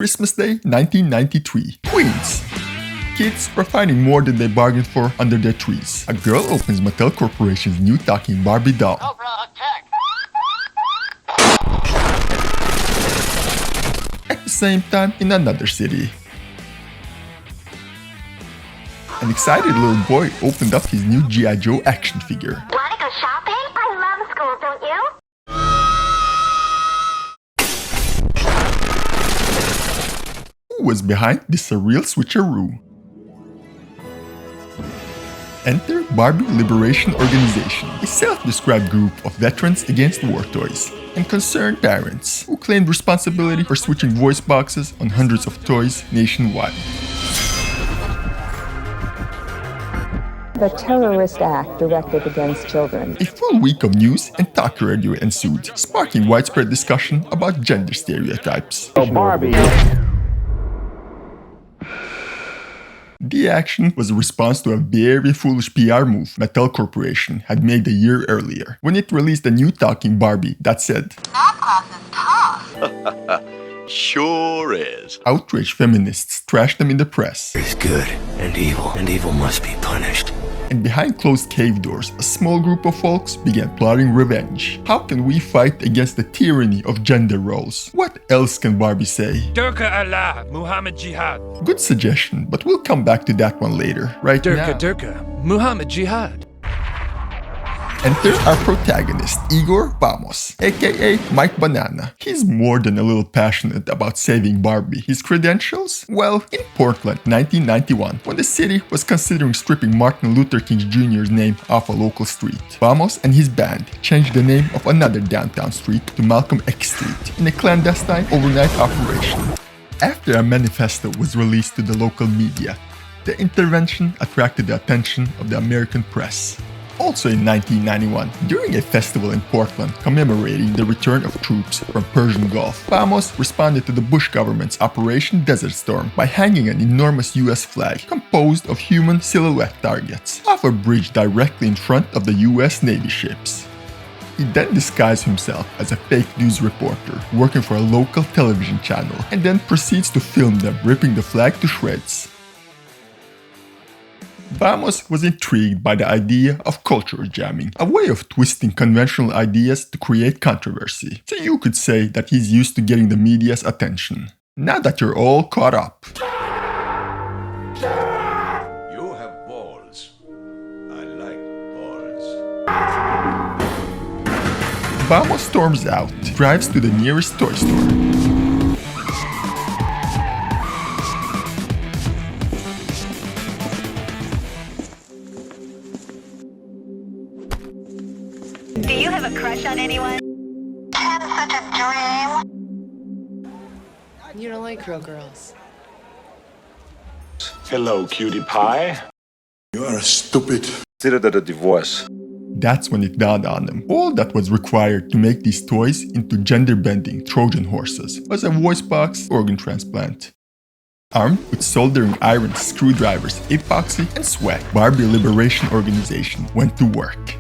Christmas Day 1993, Queens. Kids were finding more than they bargained for under their trees. A girl opens Mattel Corporation's new talking Barbie doll. At the same time, in another city, an excited little boy opened up his new G.I Joe action figure. Wanna go shopping? I love school, don't you? Who was behind this surreal switcheroo? Enter Barbie Liberation Organization, a self-described group of veterans against war toys and concerned parents who claimed responsibility for switching voice boxes on hundreds of toys nationwide. The terrorist act directed against children. A full week of news and talk radio ensued, sparking widespread discussion about gender stereotypes. Oh, Barbie. The action was a response to a very foolish PR move Mattel Corporation had made a year earlier, when it released a new talking Barbie that said, That class is tough. Sure is. Outraged feminists trashed them in the press. There's good and evil must be punished. And behind closed cave doors, a small group of folks began plotting revenge. How can we fight against the tyranny of gender roles? What else can Barbie say? Durka Allah, Muhammad Jihad. Good suggestion, but we'll come back to that one later. Right now, Durka, Muhammad Jihad. enter our protagonist, Igor Vamos, aka Mike Banana. He's more than a little passionate about saving Barbie. His credentials? Well, in Portland, 1991, when the city was considering stripping Martin Luther King Jr.'s name off a local street, Vamos and his band changed the name of another downtown street to Malcolm X Street in a clandestine overnight operation. After a manifesto was released to the local media, the intervention attracted the attention of the American press. Also in 1991, during a festival in Portland commemorating the return of troops from Persian Gulf, Vamos responded to the Bush government's Operation Desert Storm by hanging an enormous US flag composed of human silhouette targets off a bridge directly in front of the US Navy ships. He then disguised himself as a fake news reporter working for a local television channel and then proceeds to film them ripping the flag to shreds. Vamos was intrigued by the idea of culture jamming, a way of twisting conventional ideas to create controversy. So you could say that he's used to getting the media's attention. Now that you're all caught up, You have balls. I like balls. Vamos storms out, drives to the nearest toy store. Do you have a crush on anyone? Had such a dream. You don't like real girls. Hello, cutie pie. You are stupid. Consider that a divorce. That's when it dawned on them. All that was required to make these toys into gender-bending Trojan horses was a voice box organ transplant. Armed with soldering irons, screwdrivers, epoxy, and sweat, Barbie Liberation Organization went to work.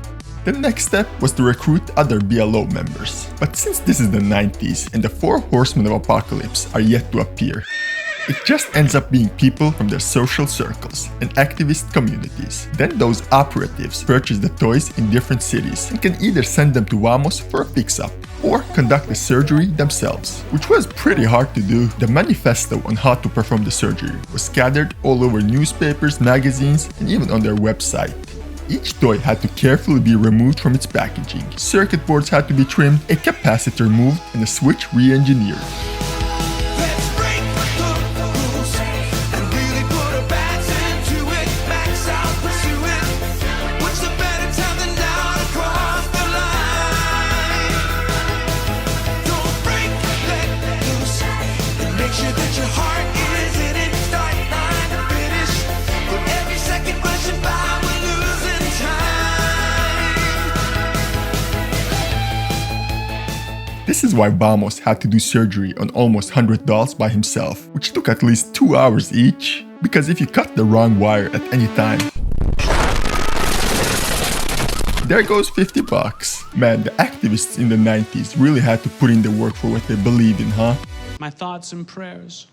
The next step was to recruit other B.L.O. members. But since this is the 90s and the four horsemen of apocalypse are yet to appear, it just ends up being people from their social circles and activist communities. Then those operatives purchase the toys in different cities and can either send them to Vamos for a fix-up or conduct the surgery themselves, which was pretty hard to do. The manifesto on how to perform the surgery was scattered all over newspapers, magazines, and even on their website. Each toy had to carefully be removed from its packaging. Circuit boards had to be trimmed, a capacitor moved, and a switch re-engineered. This is why Vamos had to do surgery on almost 100 dolls by himself, which took at least 2 hours each, because if you cut the wrong wire at any time, there goes 50 bucks. Man, the activists in the 90s really had to put in the work for what they believed in, huh? My thoughts and prayers.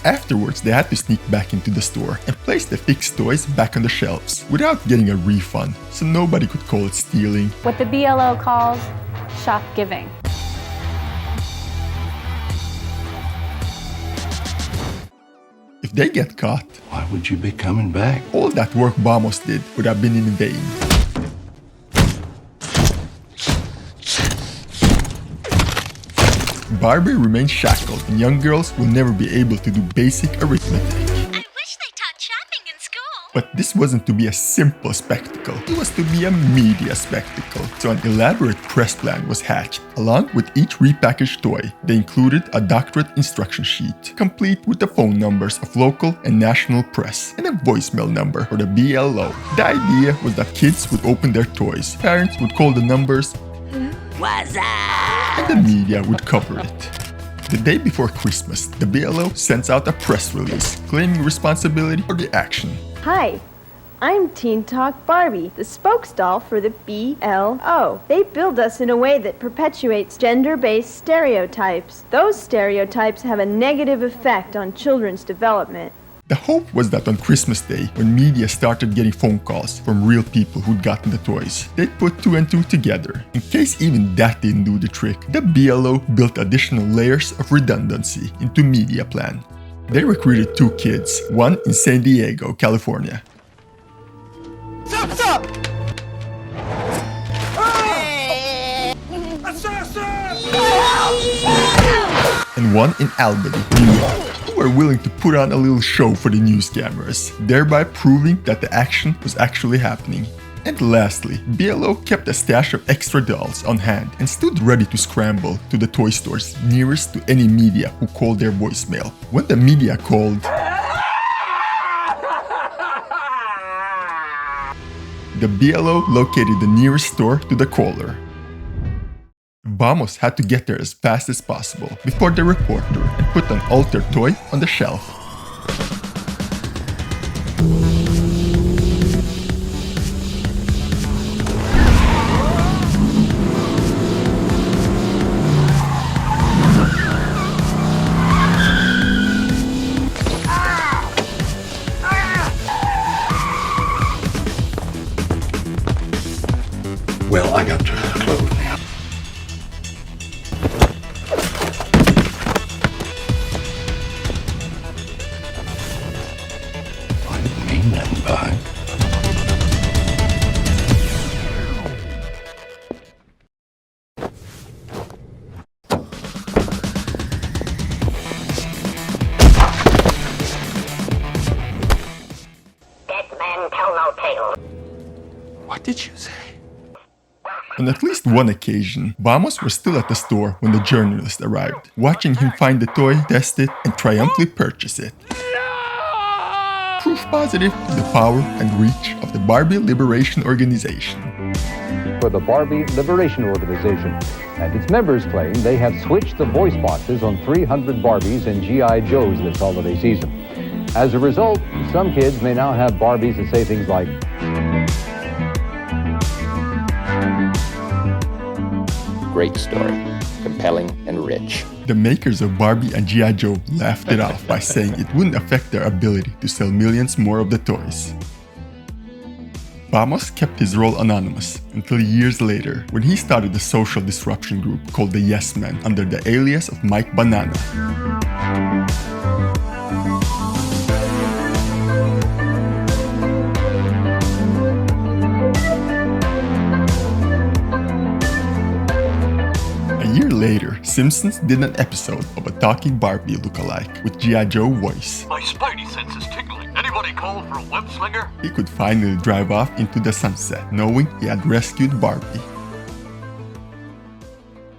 Afterwards, they had to sneak back into the store and place the fixed toys back on the shelves without getting a refund, so nobody could call it stealing. What the B.L.O. calls shop giving. If they get caught, Why would you be coming back? all that work Vamos did would have been in vain. Barbie remains shackled, and young girls will never be able to do basic arithmetic. I wish they taught shopping in school. But this wasn't to be a simple spectacle, it was to be a media spectacle. So an elaborate press plan was hatched. Along with each repackaged toy, they included a doctorate instruction sheet, complete with the phone numbers of local and national press, and a voicemail number for the B.L.O. The idea was that kids would open their toys, parents would call the numbers, What's up? and the media would cover it. The day before Christmas, the B.L.O. sends out a press release claiming responsibility for the action. Hi, I'm Teen Talk Barbie, the spokesdoll for the B.L.O. They build us in a way that perpetuates gender-based stereotypes. Those stereotypes have a negative effect on children's development. The hope was that on Christmas Day, when media started getting phone calls from real people who'd gotten the toys, they'd put two and two together. In case even that didn't do the trick, the B.L.O. built additional layers of redundancy into media plan. They recruited two kids, one in San Diego, California, Stop! and one in Albany, New York, who were willing to put on a little show for the news cameras, thereby proving that the action was actually happening. And lastly, B.L.O. kept a stash of extra dolls on hand and stood ready to scramble to the toy stores nearest to any media who called their voicemail. When the media called, the B.L.O. located the nearest store to the caller. Vamos had to get there as fast as possible before the reporter and put an altered toy on the shelf. Well, I got to close now. I didn't mean nothing by it. Dead man tell no tale. What did you say? On at least one occasion, Vamos was still at the store when the journalist arrived, watching him find the toy, test it, and triumphantly purchase it. Proof positive of the power and reach of the Barbie Liberation Organization. For the Barbie Liberation Organization, and its members claim they have switched the voice boxes on 300 Barbies and G.I Joes this holiday season. As a result, some kids may now have Barbies that say things like, great story, compelling and rich. The makers of Barbie and G.I. Joe laughed it off by saying it wouldn't affect their ability to sell millions more of the toys. Vamos kept his role anonymous until years later when he started a social disruption group called the Yes Men under the alias of Mike Banana. A year later, Simpsons did an episode of a talking Barbie lookalike with G.I. Joe voice. My spidey sense is tingling. Anybody call for a web slinger? He could finally drive off into the sunset, knowing he had rescued Barbie.